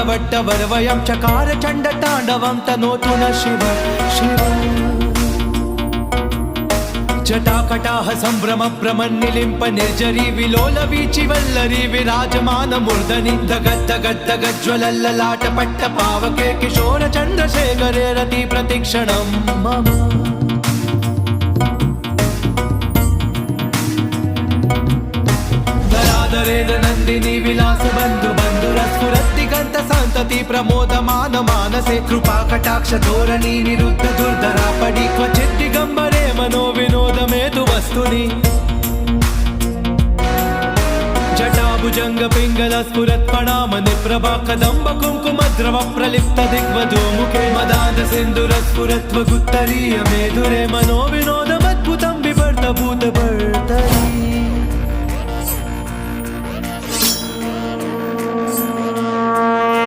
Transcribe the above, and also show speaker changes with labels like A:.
A: वरवयं चकार चण्ड ताण्डवं तनोतु न शिव शिव जटाकटाह सम्भ्रम भ्रमन्निलिम्प निर्जरी विलोल वीचि वल्लरी विराजमान मूर्धनि दगद्दगद्दगज्ज्वलल्ललाट पट्ट पावके किशोर चन्द्रशेखरे रति प्रतिक्षणं मम दरादरेण नन्दिनी विलास बन्धु बन्धुरस्फुरद्दिगन्त सन्तति प्रमोदमान मानसे कृपाकटाक्ष धोरणी निरुद्ध दुर्धरापडि क्वचित् दिगम्बरे मनो विनोदमेतु वस्तुनि जटाभुजंग पिंगल स्फुरत्पणाम निप्रभा कदम्ब कुंकुम द्रव प्रलिप्त दिग्वधूमुखे मदान्त सिन्दूर स्फुरत्वगुत्तरीय मेधुरे मनो विनोदमद्भुतं बिभर्त भूत भर्तरि